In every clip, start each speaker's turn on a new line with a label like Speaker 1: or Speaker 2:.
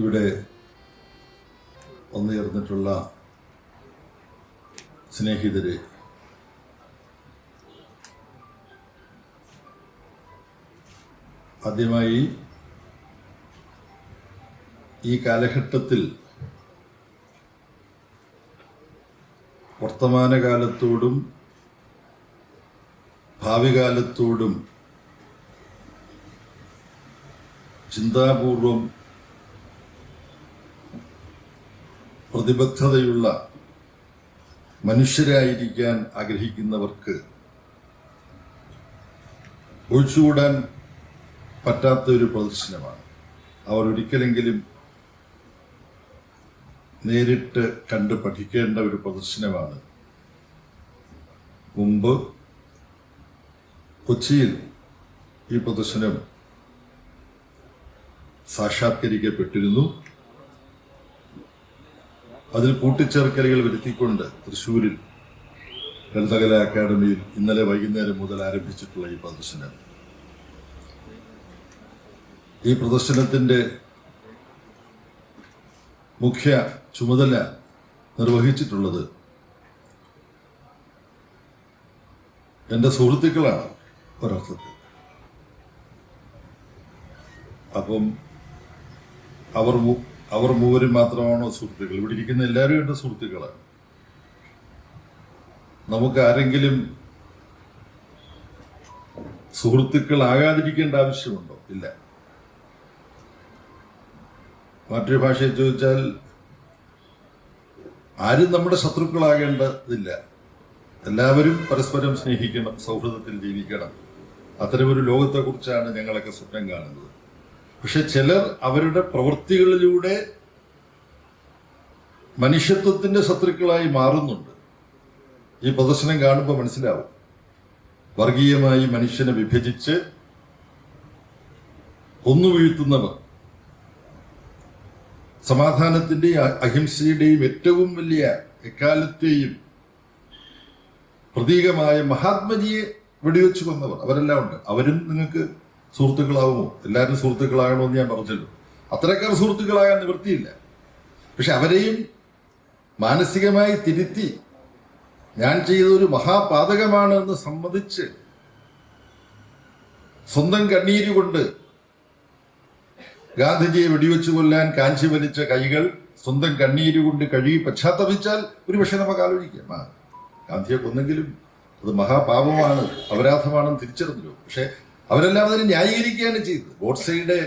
Speaker 1: ഇവിടെ വന്നുചേർന്നിട്ടുള്ള സ്നേഹിതരെ, ആദ്യമായി ഈ കാലഘട്ടത്തിൽ വർത്തമാനകാലത്തോടും ഭാവികാലത്തോടും ചിന്താപൂർവം പ്രതിബദ്ധതയുള്ള മനുഷ്യരായിരിക്കാൻ ആഗ്രഹിക്കുന്നവർക്ക് ഒഴിച്ചുകൂടാൻ പറ്റാത്ത ഒരു പ്രദർശനമാണ്. അവർ ഒരിക്കലെങ്കിലും നേരിട്ട് കണ്ട് പഠിക്കേണ്ട ഒരു പ്രദർശനമാണ്. മുമ്പ് കൊച്ചിയിൽ ഈ പ്രദർശനം സാക്ഷാത്കരിക്കപ്പെട്ടിരുന്നു. അതിൽ കൂട്ടിച്ചേർക്കലുകൾ വരുത്തിക്കൊണ്ട് തൃശ്ശൂരിൽ ലളിതകലാ അക്കാദമിയിൽ ഇന്നലെ വൈകുന്നേരം മുതൽ ആരംഭിച്ചിട്ടുള്ള ഈ പ്രദർശനം, ഈ പ്രദർശനത്തിന്റെ മുഖ്യ ചുമതല നിർവഹിച്ചിട്ടുള്ളത് എൻ്റെ സുഹൃത്തുക്കളാണ് ഒരർത്ഥത്തിൽ. അപ്പം അവർ മൂവരും മാത്രമാണോ സുഹൃത്തുക്കൾ? ഇവിടെ ഇരിക്കുന്ന എല്ലാവരും എൻ്റെ സുഹൃത്തുക്കളാണ്. നമുക്ക് ആരെങ്കിലും സുഹൃത്തുക്കളാകാതിരിക്കേണ്ട ആവശ്യമുണ്ടോ? ഇല്ല. മറ്റൊരു ഭാഷയിൽ ചോദിച്ചാൽ ആരും നമ്മുടെ ശത്രുക്കളാകേണ്ടതില്ല. എല്ലാവരും പരസ്പരം സ്നേഹിക്കണം, സൗഹൃദത്തിൽ ജീവിക്കണം. അത്തരമൊരു ലോകത്തെക്കുറിച്ചാണ് ഞങ്ങളൊക്കെ സ്വപ്നം കാണുന്നത്. പക്ഷെ ചിലർ അവരുടെ പ്രവൃത്തികളിലൂടെ മനുഷ്യത്വത്തിന്റെ ശത്രുക്കളായി മാറുന്നുണ്ട്. ഈ പ്രദർശനം കാണുമ്പോൾ മനസ്സിലാവും. വർഗീയമായി മനുഷ്യനെ വിഭജിച്ച് കൊന്നുവീഴ്ത്തുന്നവർ സമാധാനത്തിന്റെയും അഹിംസയുടെയും ഏറ്റവും വലിയ എക്കാലത്തെയും പ്രതീകമായ മഹാത്മജിയെ വെടിവെച്ച് കൊന്നവർ അവരെല്ലാം ഉണ്ട്. അവരും നിങ്ങൾക്ക് സുഹൃത്തുക്കളാവുമോ? എല്ലാവരും സുഹൃത്തുക്കളാകണമെന്ന് ഞാൻ പറഞ്ഞല്ലോ. അത്രക്കാർ സുഹൃത്തുക്കളാകാൻ നിവൃത്തിയില്ല. പക്ഷെ അവരെയും മാനസികമായി തിരുത്തി ഞാൻ ചെയ്തൊരു മഹാപാതകമാണ് എന്ന് സമ്മതിച്ച് സ്വന്തം കണ്ണീരുകൊണ്ട് ഗാന്ധിജിയെ വെടിവെച്ചു കൊല്ലാൻ കാഞ്ചി വലിച്ച കൈകൾ സ്വന്തം കണ്ണീരുകൊണ്ട് കഴുകി പശ്ചാത്തപിച്ചാൽ ഒരുപക്ഷെ നമുക്ക് ആലോചിക്കാം, ഗാന്ധിയെ കൊന്നെങ്കിലും അത് മഹാപാപമാണ്, അപരാധമാണെന്ന് തിരിച്ചറിഞ്ഞല്ലോ. പക്ഷെ അവരെല്ലാം അതിനെ ന്യായീകരിക്കുകയാണ് ചെയ്തത്. ഗോഡ്സെയുടെ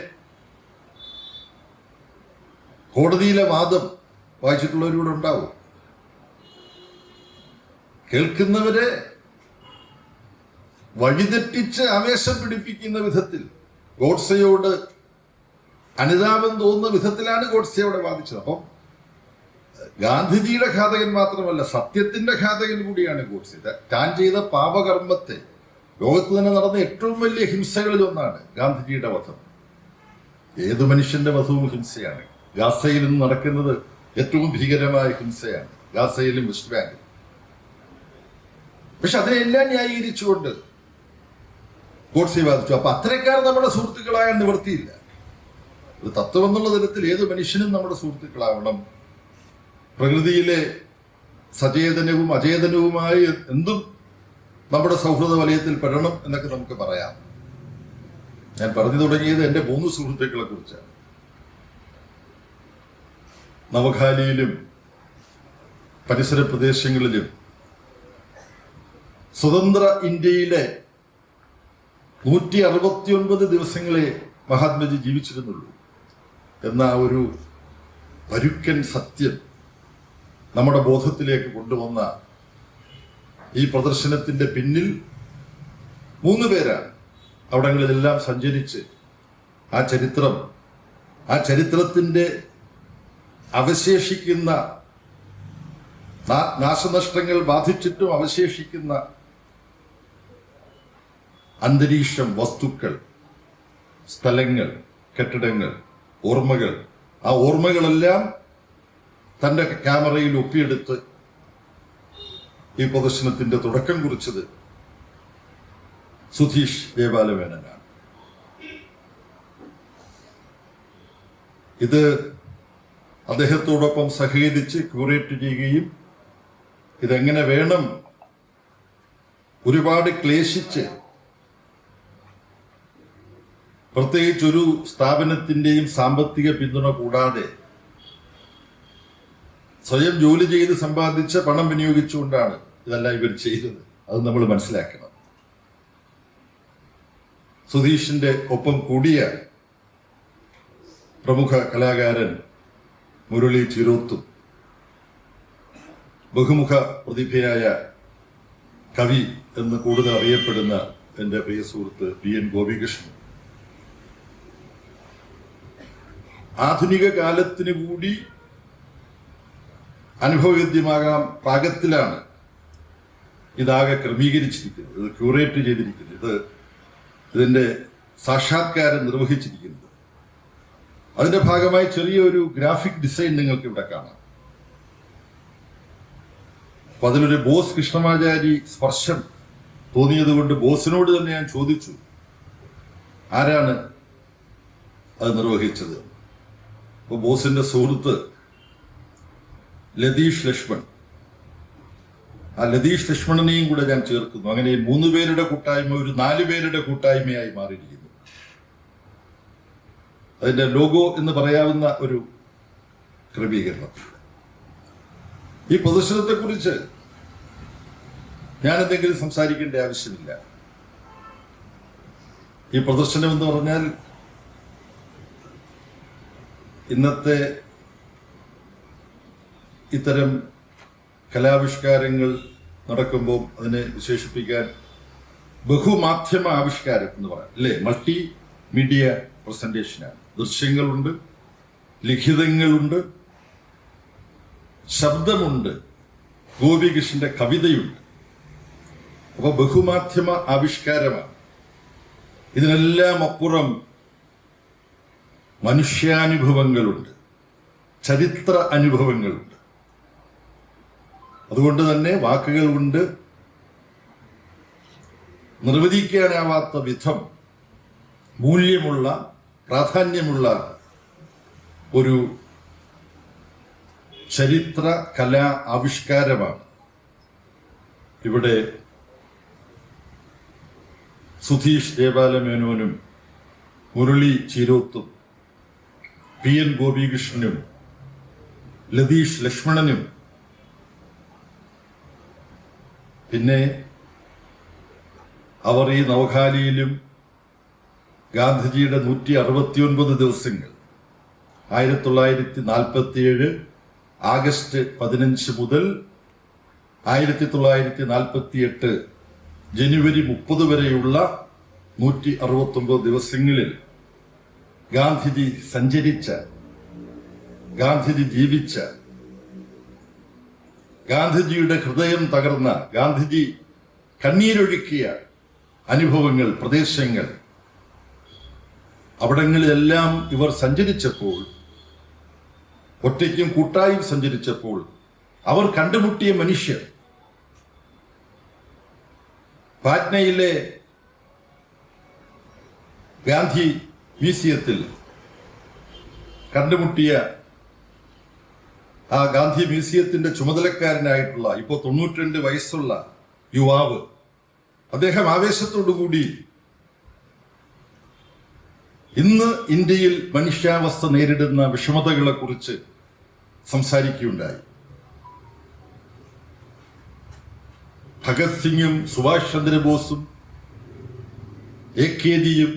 Speaker 1: കോടതിയിലെ വാദം വായിച്ചിട്ടുള്ളവരിവിടെ ഉണ്ടാവും. കേൾക്കുന്നവരെ വഴിതെറ്റിച്ച് ആവേശം പിടിപ്പിക്കുന്ന വിധത്തിൽ, ഗോഡ്സെയോട് അനുതാപം തോന്നുന്ന വിധത്തിലാണ് ഗോഡ്സെ അവിടെ വാദിച്ചത്. അപ്പം ഗാന്ധിജിയുടെ ഘാതകൻ മാത്രമല്ല, സത്യത്തിന്റെ ഘാതകൻ കൂടിയാണ് ഗോഡ്സെ. താൻ ചെയ്ത പാപകർമ്മത്തെ, ലോകത്ത് തന്നെ നടന്ന ഏറ്റവും വലിയ ഹിംസകളിൽ ഒന്നാണ് ഗാന്ധിജിയുടെ വധം. ഏതു മനുഷ്യന്റെ വധവും ഹിംസയാണ്. ഗാസയിൽ നിന്ന് നടക്കുന്നത് ഏറ്റവും ഭീകരമായ ഹിംസയാണ്, ഗാസയിലും വെസ്റ്റ് ബാങ്കിലും. പക്ഷെ അതിനെല്ലാം ന്യായീകരിച്ചുകൊണ്ട് ഗോഡ്സെ വാദിച്ചു. അപ്പൊ അത്തരക്കാർ നമ്മുടെ സുഹൃത്തുക്കളാകാൻ നിവൃത്തിയില്ല. ഒരു തത്വം എന്നുള്ള തരത്തിൽ ഏത് മനുഷ്യനും നമ്മുടെ സുഹൃത്തുക്കളാവണം. പ്രകൃതിയിലെ സചേതനവും അചേതനവുമായി എന്തും നമ്മുടെ സൗഹൃദ വലയത്തിൽ പെടണം എന്നൊക്കെ നമുക്ക് പറയാം. ഞാൻ പറഞ്ഞു തുടങ്ങിയത് എൻ്റെ 3 സുഹൃത്തുക്കളെ കുറിച്ചാണ്. നവഖാലിയിലും പരിസര പ്രദേശങ്ങളിലും സ്വതന്ത്ര ഇന്ത്യയിലെ 169 ദിവസങ്ങളെ മഹാത്മജി ജീവിച്ചിരുന്നുള്ളൂ എന്ന ഒരു പരുക്കൻ സത്യം നമ്മുടെ ബോധത്തിലേക്ക് കൊണ്ടുവന്ന ഈ പ്രദർശനത്തിന്റെ പിന്നിൽ 3 പേരാണ്. അവിടങ്ങളിലെല്ലാം സഞ്ചരിച്ച് ആ ചരിത്രത്തിന്റെ അവശേഷിക്കുന്ന നാശനഷ്ടങ്ങൾ ബാധിച്ചിട്ടും അവശേഷിക്കുന്ന അന്തരീക്ഷം, വസ്തുക്കൾ, സ്ഥലങ്ങൾ, കെട്ടിടങ്ങൾ, ഓർമ്മകൾ, ആ ഓർമ്മകളെല്ലാം തൻ്റെ ക്യാമറയിൽ ഒപ്പിയെടുത്ത് ഈ പ്രദർശനത്തിന്റെ തുടക്കം കുറിച്ചത് സുധീഷ് ദേവാലമേനനാണ്. ഇത് അദ്ദേഹത്തോടൊപ്പം സഹകരിച്ച് ക്യൂറേറ്റ് ചെയ്യുകയും ഇതെങ്ങനെ വേണം ഒരുപാട് ക്ലേശിച്ച്, പ്രത്യേകിച്ച് ഒരു സ്ഥാപനത്തിന്റെയും സാമ്പത്തിക പിന്തുണ കൂടാതെ സ്വയം ജോലി ചെയ്ത് സമ്പാദിച്ച പണം വിനിയോഗിച്ചുകൊണ്ടാണ് ഇതെല്ലാം ഇവർ ചെയ്തത്. അത് നമ്മൾ മനസ്സിലാക്കണം. സുധീഷിന്റെ ഒപ്പം കൂടിയ പ്രമുഖ കലാകാരൻ മുരളി ചീരോത്തും ബഹുമുഖ പ്രതിഭയായ കവി എന്ന് കൂടുതൽ അറിയപ്പെടുന്ന എൻ്റെ പ്രിയ സുഹൃത്ത് PN ഗോപികൃഷ്ണൻ ആധുനിക കാലത്തിന് കൂടി അനുഭവവേദ്യമാകാൻ പാകത്തിലാണ് ഇതാകെ ക്രമീകരിച്ചിരിക്കുന്നത്, ഇത് ക്യൂറേറ്റ് ചെയ്തിരിക്കുന്നത്, ഇതിന്റെ സാക്ഷാത്കാരം നിർവഹിച്ചിരിക്കുന്നത്. അതിന്റെ ഭാഗമായി ചെറിയൊരു ഗ്രാഫിക് ഡിസൈൻ നിങ്ങൾക്ക് ഇവിടെ കാണാം. അപ്പൊ അതിലൊരു ബോസ് കൃഷ്ണമാചാരി സ്പർശം തോന്നിയത് കൊണ്ട് ബോസിനോട് തന്നെ ഞാൻ ചോദിച്ചു, ആരാണ് അത് നിർവഹിച്ചത്? അപ്പൊ ബോസിന്റെ സുഹൃത്ത് ലതീഷ് ലക്ഷ്മൺ, ആ ലതീഷ് ലക്ഷ്മണനെയും കൂടെ ഞാൻ ചേർക്കുന്നു. അങ്ങനെ 3 പേരുടെ കൂട്ടായ്മ ഒരു 4 പേരുടെ കൂട്ടായ്മയായി മാറിയിരിക്കുന്നു. അതിന്റെ ലോഗോ എന്ന് പറയാവുന്ന ഒരു ക്രമീകരണം. ഈ പ്രദർശനത്തെക്കുറിച്ച് ഞാൻ എന്തെങ്കിലും സംസാരിക്കേണ്ട ആവശ്യമില്ല. ഈ പ്രദർശനം എന്ന് പറഞ്ഞാൽ ഇന്നത്തെ ഇത്തരം കലാവിഷ്കാരങ്ങൾ നടക്കുമ്പോൾ അതിനെ വിശേഷിപ്പിക്കാൻ ബഹുമാധ്യമ ആവിഷ്കാരം എന്ന് പറയാം, അല്ലേ? മൾട്ടി മീഡിയ പ്രസന്റേഷനാണ്. ദൃശ്യങ്ങളുണ്ട്, ലിഖിതങ്ങളുണ്ട്, ശബ്ദമുണ്ട്, ഗോപികൃഷ്ണന്റെ കവിതയുണ്ട്. അപ്പൊ ബഹുമാധ്യമ ആവിഷ്കാരമാണ്. ഇതിനെല്ലാം അപ്പുറം മനുഷ്യാനുഭവങ്ങളുണ്ട്, ചരിത്ര അനുഭവങ്ങളുണ്ട്. അതുകൊണ്ട് തന്നെ വാക്കുകൾ കൊണ്ട് നിർവചിക്കാനാവാത്ത വിധം മൂല്യമുള്ള, പ്രാധാന്യമുള്ള ഒരു ചരിത്ര കലാ ആവിഷ്കാരമാണ് ഇവിടെ സുധീഷ് ദേവാലമേനോനും മുരളി ചീരോത്തും PN ഗോപികൃഷ്ണനും ലതീഷ് ലക്ഷ്മണനും പിന്നെ അവർ ഈ നവഖാലിയിലും ഗാന്ധിജിയുടെ 169 ദിവസങ്ങൾ 1947 ആഗസ്റ്റ് 15 മുതൽ 1948 ജനുവരി 30 വരെയുള്ള 169 ദിവസങ്ങളിൽ ഗാന്ധിജി സഞ്ചരിച്ച, ഗാന്ധിജി ജീവിച്ച, ഗാന്ധിജിയുടെ ഹൃദയം തകർന്ന, ഗാന്ധിജി കണ്ണീരൊഴുക്കിയ അനുഭവങ്ങൾ, പ്രദേശങ്ങൾ, അവിടങ്ങളിലെല്ലാം ഇവർ സഞ്ചരിച്ചപ്പോൾ, ഒറ്റയ്ക്കും കൂട്ടായും സഞ്ചരിച്ചപ്പോൾ അവർ കണ്ടുമുട്ടിയ മനുഷ്യർ, പാറ്റ്നയിലെ ഗാന്ധി മ്യൂസിയത്തിൽ കണ്ടുമുട്ടിയ ആ ഗാന്ധി മ്യൂസിയത്തിന്റെ ചുമതലക്കാരനായിട്ടുള്ള ഇപ്പോൾ 92 വയസ്സുള്ള യുവാവ്, അദ്ദേഹം ആവേശത്തോടുകൂടി ഇന്ന് ഇന്ത്യയിൽ മനുഷ്യാവസ്ഥ നേരിടുന്ന വിഷമതകളെ കുറിച്ച് സംസാരിക്കുകയുണ്ടായി. ഭഗത് സിംഗും സുഭാഷ് ചന്ദ്രബോസും AKജിയും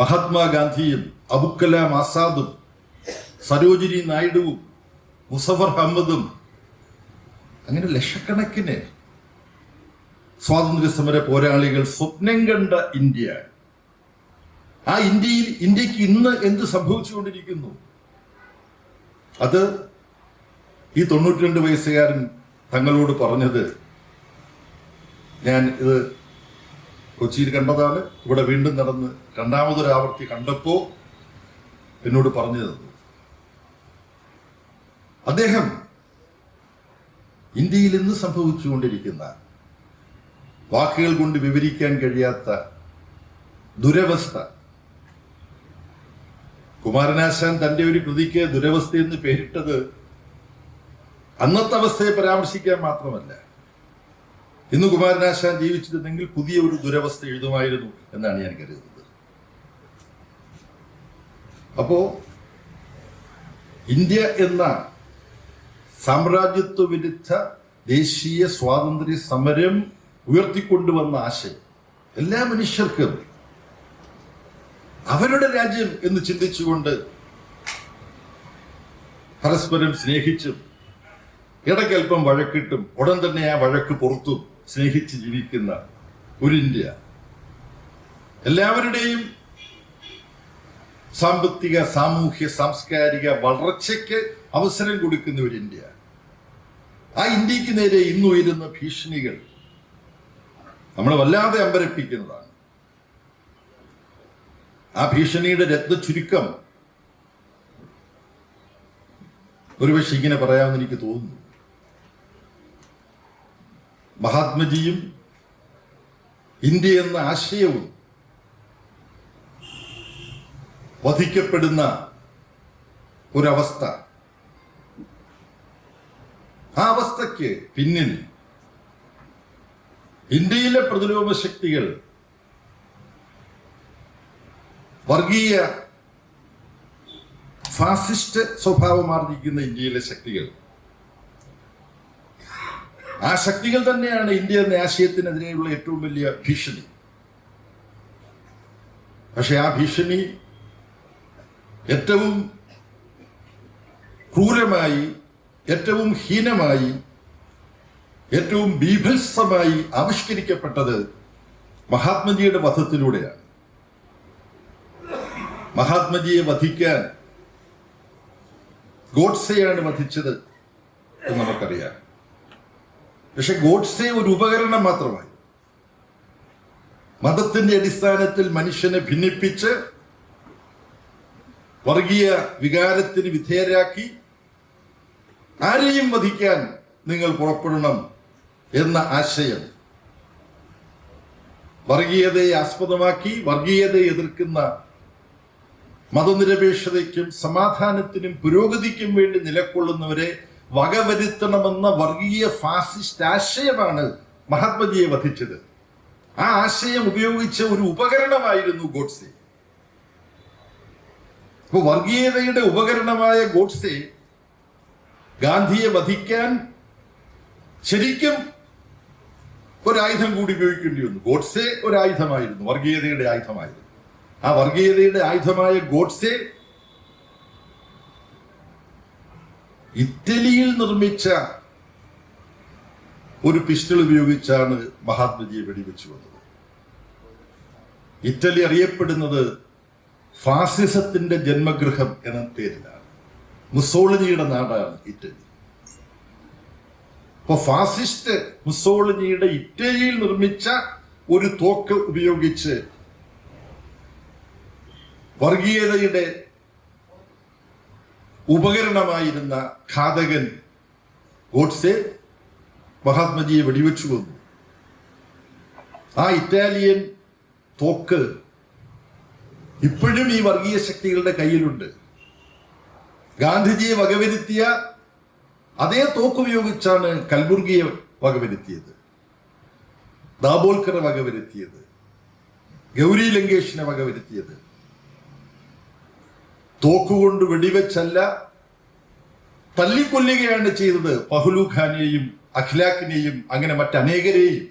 Speaker 1: മഹാത്മാഗാന്ധിയും അബുൽ കലാം ആസാദും സരോജിനി നായിഡുവും മുസഫർ അഹമ്മദും അങ്ങനെ ലക്ഷക്കണക്കിന് സ്വാതന്ത്ര്യ സമര പോരാളികൾ സ്വപ്നം കണ്ട ഇന്ത്യ. ആ ഇന്ത്യക്ക് ഇന്ന് എന്ത് സംഭവിച്ചുകൊണ്ടിരിക്കുന്നു? അത് ഈ 92 വയസ്സുകാരൻ തങ്ങളോട് പറഞ്ഞത് ഞാൻ ഇത് കൊച്ചിയിൽ കണ്ടതാണ്, ഇവിടെ വീണ്ടും നടന്ന് രണ്ടാമതൊരാവർത്തി കണ്ടപ്പോ എന്നോട് പറഞ്ഞു തന്നു. അദ്ദേഹം ഇന്ത്യയിൽ ഇന്ന് സംഭവിച്ചുകൊണ്ടിരിക്കുന്ന വാക്കുകൾ കൊണ്ട് വിവരിക്കാൻ കഴിയാത്ത ദുരവസ്ഥ, കുമാരനാശാൻ തന്റെ ഒരു കൃതിക്ക് ദുരവസ്ഥ എന്ന് പേരിട്ടത് അന്നത്തെ അവസ്ഥയെ പരാമർശിക്കാൻ മാത്രമല്ല, ഇന്ന് കുമാരനാശാൻ ജീവിച്ചിരുന്നെങ്കിൽ പുതിയ ഒരു ദുരവസ്ഥ എഴുതുമായിരുന്നു എന്നാണ് ഞാൻ കരുതുന്നത്. അപ്പോ ഇന്ത്യ എന്ന സാമ്രാജ്യത്വ വിരുദ്ധ ദേശീയ സ്വാതന്ത്ര്യ സമരം ഉയർത്തിക്കൊണ്ടുവന്ന ആശയം എല്ലാ മനുഷ്യർക്കും അവരുടെ രാജ്യം എന്ന് ചിന്തിച്ചുകൊണ്ട് പരസ്പരം സ്നേഹിച്ചും ഇടയ്ക്കൽപ്പം വഴക്കിട്ടും ഉടൻ തന്നെ ആ വഴക്ക് പുറത്തും സ്നേഹിച്ച് ജീവിക്കുന്ന ഒരു ഇന്ത്യ, എല്ലാവരുടെയും സാമ്പത്തിക, സാമൂഹ്യ, സാംസ്കാരിക വളർച്ചയ്ക്ക് അവസരം കൊടുക്കുന്ന ഒരു ഇന്ത്യ. ആ ഇന്ത്യക്ക് നേരെ ഇന്നുയരുന്ന ഭീഷണികൾ നമ്മളെ വല്ലാതെ അമ്പരപ്പിക്കുന്നതാണ്. ആ ഭീഷണിയുടെ രത്നചുരുക്കം ഒരുപക്ഷെ ഇങ്ങനെ പറയാമെന്ന് എനിക്ക് തോന്നുന്നു. മഹാത്മജിയും ഇന്ത്യ എന്ന ആശയവും വധിക്കപ്പെടുന്ന ഒരവസ്ഥ, ആ അവസ്ഥയ്ക്ക് പിന്നിൽ ഇന്ത്യയിലെ പ്രതിരോധ ശക്തികൾ, വർഗീയ ഫാസിസ്റ്റ് സ്വഭാവമാർജിക്കുന്ന ഇന്ത്യയിലെ ശക്തികൾ, ആ ശക്തികൾ തന്നെയാണ് ഇന്ത്യ എന്ന ആശയത്തിനെതിരെയുള്ള ഏറ്റവും വലിയ ഭീഷണി. പക്ഷെ ആ ഭീഷണി ഏറ്റവും ക്രൂരമായി, ഏറ്റവും ഹീനമായി, ഏറ്റവും ബീഭത്സമായി ആവിഷ്കരിക്കപ്പെട്ടത് മഹാത്മജിയുടെ വധത്തിലൂടെയാണ്. മഹാത്മജിയെ വധിക്കാൻ ഗോഡ്സെയാണ് വധിച്ചത് എന്ന് നമുക്കറിയാം. പക്ഷെ ഗോഡ്സെ ഒരു ഉപകരണം മാത്രമായി. മതത്തിന്റെ അടിസ്ഥാനത്തിൽ മനുഷ്യനെ ഭിന്നിപ്പിച്ച് വർഗീയ വികാരത്തിന് വിധേയരാക്കി ആരെയും വധിക്കാൻ നിങ്ങൾ പുറപ്പെടണം എന്ന ആശയം വർഗീയതയെ ആസ്പദമാക്കി വർഗീയതയെ എതിർക്കുന്ന മതനിരപേക്ഷതയ്ക്കും സമാധാനത്തിനും പുരോഗതിക്കും വേണ്ടി നിലകൊള്ളുന്നവരെ വകവരുത്തണമെന്ന വർഗീയ ഫാസിസ്റ്റ് ആശയമാണ് മഹാത്മജിയെ വധിച്ചത്. ആ ആശയം ഉപയോഗിച്ച ഒരു ഉപകരണമായിരുന്നു ഗോഡ്സെ. അപ്പൊ വർഗീയതയുടെ ഉപകരണമായ ഗോഡ്സെ ഗാന്ധിയെ വധിക്കാൻ ശരിക്കും ഒരായുധം കൂടി ഉപയോഗിക്കേണ്ടി വന്നു. ഗോഡ്സെ ഒരായുധമായിരുന്നു, വർഗീയതയുടെ ആയുധമായിരുന്നു. ആ വർഗീയതയുടെ ആയുധമായ ഗോഡ്സെ ഇറ്റലിയിൽ നിർമ്മിച്ച ഒരു പിസ്റ്റൾ ഉപയോഗിച്ചാണ് മഹാത്മജിയെ വെടിവെച്ചു വന്നത്. ഇറ്റലി അറിയപ്പെടുന്നത് ഫാസിസത്തിന്റെ ജന്മഗൃഹം എന്ന പേരിലാണ്. മുസോളിനിയുടെ നാടാണ് ഇറ്റലി. അപ്പൊ ഫാസിസ്റ്റ് മുസോളിനിയുടെ ഇറ്റലിയിൽ നിർമ്മിച്ച ഒരു തോക്ക് ഉപയോഗിച്ച് വർഗീയതയുടെ ഉപകരണമായിരുന്ന ഘാതകൻ ഗോഡ്സെ മഹാത്മജിയെ വെടിവെച്ചു കൊന്നു. ആ ഇറ്റാലിയൻ തോക്ക് ഇപ്പോഴും ഈ വർഗീയ ശക്തികളുടെ കയ്യിലുണ്ട്. ഗാന്ധിജിയെ വകവരുത്തിയ അതേ തോക്ക് ഉപയോഗിച്ചാണ് കൽബുർഗിയെ വകവരുത്തിയത്, ദാബോൽക്കറെ വകവരുത്തിയത്, ഗൗരി ലങ്കേഷിനെ വകവരുത്തിയത്. തോക്കുകൊണ്ട് വെടിവെച്ചല്ല, തല്ലിക്കൊല്ലുകയാണ് ചെയ്തത് പഹ്ലു ഖാനെയും അഖ്ലാഖിനെയും അങ്ങനെ മറ്റനേകരെയും.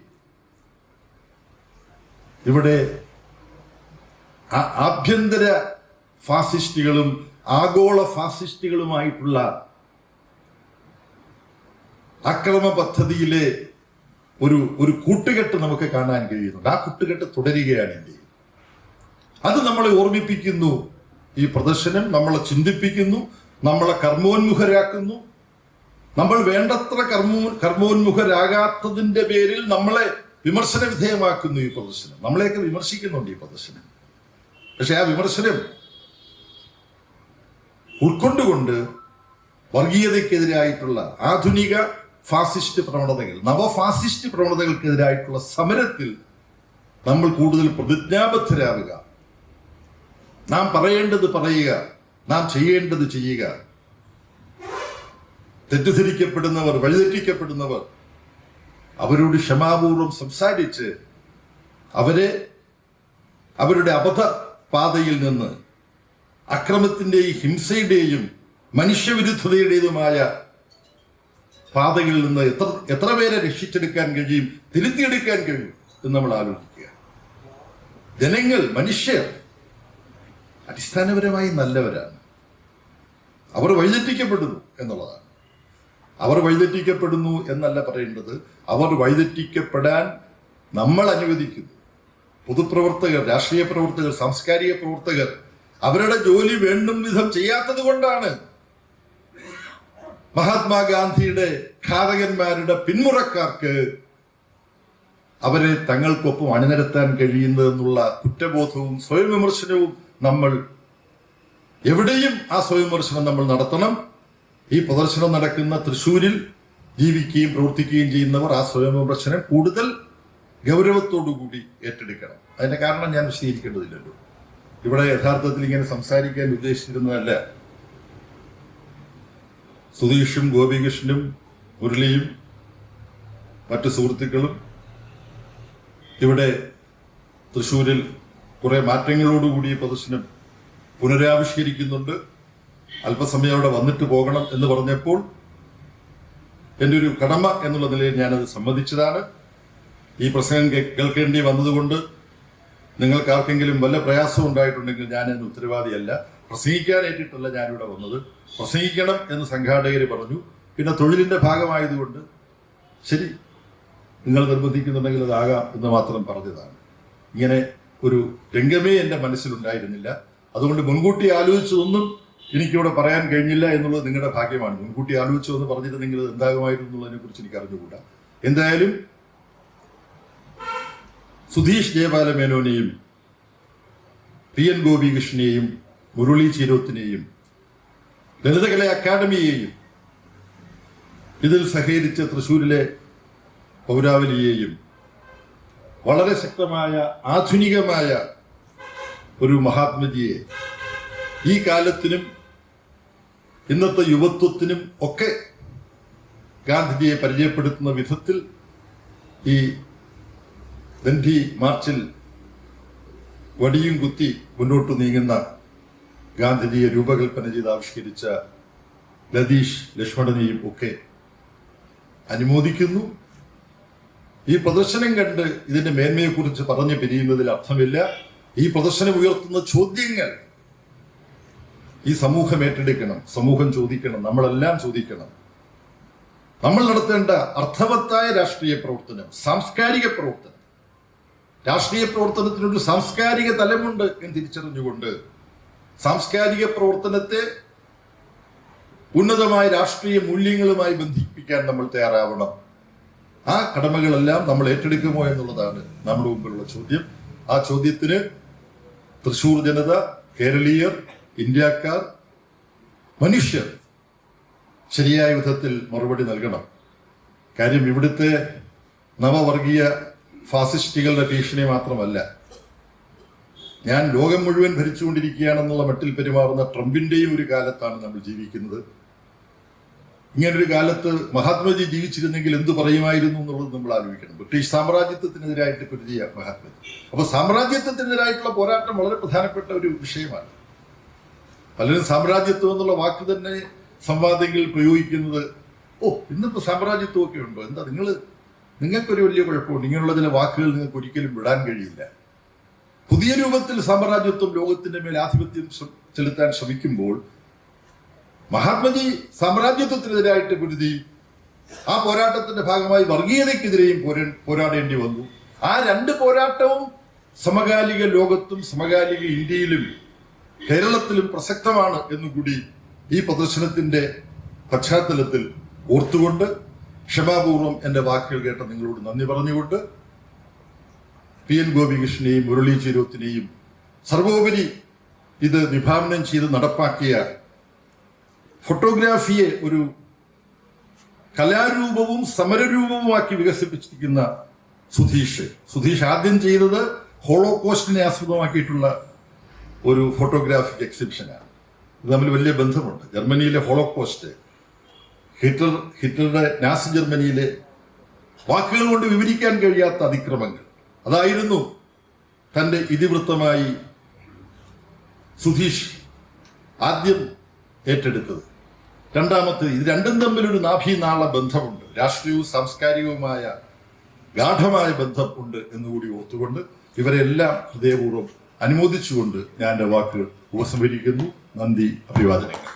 Speaker 1: ഇവിടെ ആഭ്യന്തര ഫാസിസ്റ്റുകളും ആഗോള ഫാസിസ്റ്റുകളുമായിട്ടുള്ള അക്രമ പദ്ധതിയിലെ ഒരു കൂട്ടുകെട്ട് നമുക്ക് കാണാൻ കഴിയുന്നുണ്ട്. ആ കൂട്ടുകെട്ട് തുടരുകയാണ് ഇന്ത്യയിൽ. അത് നമ്മളെ ഓർമ്മിപ്പിക്കുന്നു. ഈ പ്രദർശനം നമ്മളെ ചിന്തിപ്പിക്കുന്നു, നമ്മളെ കർമ്മോന്മുഖരാക്കുന്നു. നമ്മൾ വേണ്ടത്ര കർമ്മോന്മുഖരാകാത്തതിന്റെ പേരിൽ നമ്മളെ വിമർശന വിധേയമാക്കുന്നു ഈ പ്രദർശനം. നമ്മളെയൊക്കെ വിമർശിക്കുന്നുണ്ട് ഈ പ്രദർശനം. പക്ഷെ ആ വിമർശനം ഉൾക്കൊണ്ടുകൊണ്ട് വർഗീയതയ്ക്കെതിരായിട്ടുള്ള ആധുനിക ഫാസിസ്റ്റ് പ്രവണതകൾ, നവഫാസിസ്റ്റ് പ്രവണതകൾക്കെതിരായിട്ടുള്ള സമരത്തിൽ നമ്മൾ കൂടുതൽ പ്രതിജ്ഞാബദ്ധരാവുക, നാം പറയേണ്ടത് പറയുക, നാം ചെയ്യേണ്ടത് ചെയ്യുക. തെറ്റിദ്ധരിക്കപ്പെടുന്നവർ, വഴിതെറ്റിക്കപ്പെടുന്നവർ, അവരോട് ക്ഷമാപൂർവം സംസാരിച്ച് അവരെ അവരുടെ അബദ്ധ പാതയിൽ നിന്ന്, അക്രമത്തിന്റെയും ഹിംസയുടെയും മനുഷ്യവിരുദ്ധതയുടേതുമായ പാതകളിൽ നിന്ന് എത്ര പേരെ രക്ഷിച്ചെടുക്കാൻ കഴിയും, തിരുത്തിയെടുക്കാൻ കഴിയും എന്ന് നമ്മൾ ആലോചിക്കുക. ജനങ്ങൾ, മനുഷ്യർ അടിസ്ഥാനപരമായി നല്ലവരാണ്. അവർ വഴിതെറ്റിക്കപ്പെടുന്നു എന്നുള്ളതാണ്. അവർ വഴിതെറ്റിക്കപ്പെടുന്നു എന്നല്ല പറയേണ്ടത്, അവർ വഴിതെറ്റിക്കപ്പെടാൻ നമ്മൾ അനുവദിക്കുന്നു. പൊതുപ്രവർത്തകർ, രാഷ്ട്രീയ പ്രവർത്തകർ, സാംസ്കാരിക പ്രവർത്തകർ അവരുടെ ജോലി വേണ്ടും വിധം ചെയ്യാത്തത് കൊണ്ടാണ് മഹാത്മാഗാന്ധിയുടെ ഘാതകന്മാരുടെ പിന്മുറക്കാർക്ക് അവരെ തങ്ങൾക്കൊപ്പം അണിനിരത്താൻ കഴിയുന്നതെന്നുള്ള കുറ്റബോധവും സ്വയം വിമർശനവും നമ്മൾ എവിടെയും ആ സ്വയം വിമർശനം നമ്മൾ നടത്തണം. ഈ പ്രദർശനം നടക്കുന്ന തൃശ്ശൂരിൽ ജീവിക്കുകയും പ്രവർത്തിക്കുകയും ചെയ്യുന്നവർ ആ സ്വയം വിമർശനം കൂടുതൽ ഗൗരവത്തോടുകൂടി ഏറ്റെടുക്കണം. അതിന്റെ കാരണം ഞാൻ വിശദീകരിക്കേണ്ടതില്ലല്ലോ. ഇവിടെ യഥാർത്ഥത്തിൽ ഇങ്ങനെ സംസാരിക്കാൻ ഉദ്ദേശിച്ചിരുന്നതല്ല. സുധീഷും ഗോപികൃഷ്ണനും മുരളിയും മറ്റു സുഹൃത്തുക്കളും ഇവിടെ തൃശ്ശൂരിൽ കുറെ മാറ്റങ്ങളോടുകൂടി പ്രദർശനം പുനരാവിഷ്കരിക്കുന്നുണ്ട്. അല്പസമയം അവിടെ വന്നിട്ട് പോകണം എന്ന് പറഞ്ഞപ്പോൾ എൻ്റെ ഒരു കടമ എന്നുള്ള നിലയിൽ ഞാനത് സമ്മതിച്ചതാണ്. ഈ പ്രസംഗം കേൾക്കേണ്ടി വന്നതുകൊണ്ട് നിങ്ങൾക്ക് ആർക്കെങ്കിലും വല്ല പ്രയാസം ഉണ്ടായിട്ടുണ്ടെങ്കിൽ ഞാൻ അതിന് ഉത്തരവാദിയല്ല. പ്രസംഗിക്കാനായിട്ടിട്ടല്ല ഞാനിവിടെ വന്നത്. പ്രസംഗിക്കണം എന്ന് സംഘാടകർ പറഞ്ഞു. പിന്നെ തൊഴിലിന്റെ ഭാഗമായതുകൊണ്ട് ശരി, നിങ്ങൾ നിർബന്ധിക്കുന്നുണ്ടെങ്കിൽ അതാകാം എന്ന് മാത്രം പറഞ്ഞതാണ്. ഇങ്ങനെ ഒരു രംഗമേ എൻ്റെ മനസ്സിലുണ്ടായിരുന്നില്ല. അതുകൊണ്ട് മുൻകൂട്ടി ആലോചിച്ചതൊന്നും എനിക്കിവിടെ പറയാൻ കഴിഞ്ഞില്ല എന്നുള്ളത് നിങ്ങളുടെ ഭാഗ്യമാണ്. മുൻകൂട്ടി ആലോചിച്ചതെന്ന് പറഞ്ഞിരുന്നെങ്കിൽ എന്താകുമായിരുന്നു എന്നുള്ളതിനെ കുറിച്ച് എനിക്ക് അറിഞ്ഞുകൂടാ. എന്തായാലും സുധീഷ് ജയപാലമേനോനെയും PN ഗോപികൃഷ്ണനെയും മുരളി ചീരോത്തിനെയും ലളിതകലാ അക്കാദമിയെയും ഇതിൽ സഹകരിച്ച തൃശ്ശൂരിലെ പൗരാവലിയെയും വളരെ ശക്തമായ ആധുനികമായ ഒരു മഹാത്മജിയെ ഈ കാലത്തിനും ഇന്നത്തെ യുവത്വത്തിനും ഒക്കെ ഗാന്ധിജിയെ പരിചയപ്പെടുത്തുന്ന വിധത്തിൽ ഈ ദണ്ഡി മാർച്ചിൽ വടിയും കുത്തി മുന്നോട്ട് നീങ്ങുന്ന ഗാന്ധിജിയെ രൂപകൽപ്പന ചെയ്ത് ആവിഷ്കരിച്ച ലതീഷ് ലക്ഷ്മണനെയും ഒക്കെ അനുമോദിക്കുന്നു. ഈ പ്രദർശനം കണ്ട് ഇതിന്റെ മേന്മയെക്കുറിച്ച് പറഞ്ഞു പിരിയുന്നതിൽ അർത്ഥമില്ല. ഈ പ്രദർശനം ഉയർത്തുന്ന ചോദ്യങ്ങൾ ഈ സമൂഹം ഏറ്റെടുക്കണം, സമൂഹം ചോദിക്കണം, നമ്മളെല്ലാം ചോദിക്കണം. നമ്മൾ നടത്തേണ്ട അർത്ഥവത്തായ രാഷ്ട്രീയ പ്രവർത്തനം, സാംസ്കാരിക പ്രവർത്തനം, രാഷ്ട്രീയ പ്രവർത്തനത്തിനൊരു സാംസ്കാരിക തലമുണ്ട് എന്ന് തിരിച്ചറിഞ്ഞുകൊണ്ട് സാംസ്കാരിക പ്രവർത്തനത്തെ ഉന്നതമായ രാഷ്ട്രീയ മൂല്യങ്ങളുമായി ബന്ധിപ്പിക്കാൻ നമ്മൾ തയ്യാറാവണം. ആ കടമകളെല്ലാം നമ്മൾ ഏറ്റെടുക്കുമോ എന്നുള്ളതാണ് നമ്മുടെ മുമ്പിലുള്ള ചോദ്യം. ആ ചോദ്യത്തിന് തൃശ്ശൂർ ജനത, കേരളീയർ, ഇന്ത്യക്കാർ, മനുഷ്യർ ശരിയായ വിധത്തിൽ മറുപടി നൽകണം. കാര്യം ഇവിടുത്തെ നവവർഗീയ ഫാസിസ്റ്റുകളുടെ ഭീഷണി മാത്രമല്ല, ഞാൻ ലോകം മുഴുവൻ ഭരിച്ചുകൊണ്ടിരിക്കുകയാണെന്നുള്ള മട്ടിൽ പെരുമാറുന്ന ട്രംപിന്റെയും ഒരു കാലത്താണ് നമ്മൾ ജീവിക്കുന്നത്. ഇങ്ങനൊരു കാലത്ത് മഹാത്മജി ജീവിച്ചിരുന്നെങ്കിൽ എന്തു പറയുമായിരുന്നു എന്നുള്ളത് നമ്മൾ ആലോചിക്കണം. ബ്രിട്ടീഷ് സാമ്രാജ്യത്വത്തിനെതിരായിട്ട് പൊരുതിയ മഹാത്മജി. അപ്പൊ സാമ്രാജ്യത്വത്തിനെതിരായിട്ടുള്ള പോരാട്ടം വളരെ പ്രധാനപ്പെട്ട ഒരു വിഷയമാണ്. പലരും സാമ്രാജ്യത്വം എന്നുള്ള വാക്ക് തന്നെ സംവാദങ്ങളിൽ പ്രയോഗിക്കുന്നത്, ഇന്നിപ്പോ സാമ്രാജ്യത്വമൊക്കെ ഉണ്ടോ, എന്താ നിങ്ങൾക്കൊരു വലിയ കുഴപ്പമുണ്ട്, ഇങ്ങനെയുള്ള ചില വാക്കുകൾ നിങ്ങൾക്ക് ഒരിക്കലും വിടാൻ കഴിയില്ല. പുതിയ രൂപത്തിൽ സാമ്രാജ്യത്വം ലോകത്തിന്റെ മേൽ ആധിപത്യം ചെലുത്താൻ ശ്രമിക്കുമ്പോൾ മഹാത്മജി സാമ്രാജ്യത്വത്തിനെതിരായിട്ട് പൊരുതി. ആ പോരാട്ടത്തിന്റെ ഭാഗമായി വർഗീയതയ്ക്കെതിരെയും പോരാടേണ്ടി വന്നു. ആ രണ്ട് പോരാട്ടവും സമകാലിക ലോകത്തും സമകാലിക ഇന്ത്യയിലും കേരളത്തിലും പ്രസക്തമാണ് എന്നുകൂടി ഈ പ്രദർശനത്തിന്റെ പശ്ചാത്തലത്തിൽ ഓർത്തുകൊണ്ട് ക്ഷമാപൂർവം എന്റെ വാക്കുകൾ കേട്ട നിങ്ങളോട് നന്ദി പറഞ്ഞുകൊണ്ട് PN ഗോപികൃഷ്ണനെയും മുരളി ചീരോത്തിനെയും സർവോപരി ഇത് വിഭാവനം ചെയ്ത് നടപ്പാക്കിയ ഫോട്ടോഗ്രാഫിയെ ഒരു കലാരൂപവും സമരരൂപവുമാക്കി വികസിപ്പിച്ചിരിക്കുന്ന സുധീഷ് ആദ്യം ചെയ്തത് ഹോളോകോസ്റ്റിനെ ആസ്പദമാക്കിയിട്ടുള്ള ഒരു ഫോട്ടോഗ്രാഫിക് എക്സിബിഷനാണ്. ഇത് തമ്മിൽ വലിയ ബന്ധമുണ്ട്. ജർമ്മനിയിലെ ഹോളോകോസ്റ്റ്, ഹിറ്റ്ലറുടെ നാസി ജർമ്മനിയിലെ വാക്കുകൾ കൊണ്ട് വിവരിക്കാൻ കഴിയാത്ത അതിക്രമങ്ങൾ, അതായിരുന്നു തൻ്റെ ഇതിവൃത്തമായി സുധീഷ് ആദ്യം ഏറ്റെടുത്തത്. രണ്ടാമത്തെ, ഇത് രണ്ടും തമ്മിലൊരു നാഭീനാള ബന്ധമുണ്ട്, രാഷ്ട്രീയവും സാംസ്കാരികവുമായ ഗാഠമായ ബന്ധം ഉണ്ട് എന്നുകൂടി ഓർത്തുകൊണ്ട് ഇവരെല്ലാം ഹൃദയപൂർവ്വം അനുമോദിച്ചുകൊണ്ട് ഞാൻ എൻ്റെ വാക്കുകൾ ഉപസംഹരിക്കുന്നു. നന്ദി, അഭിവാദനങ്ങൾ.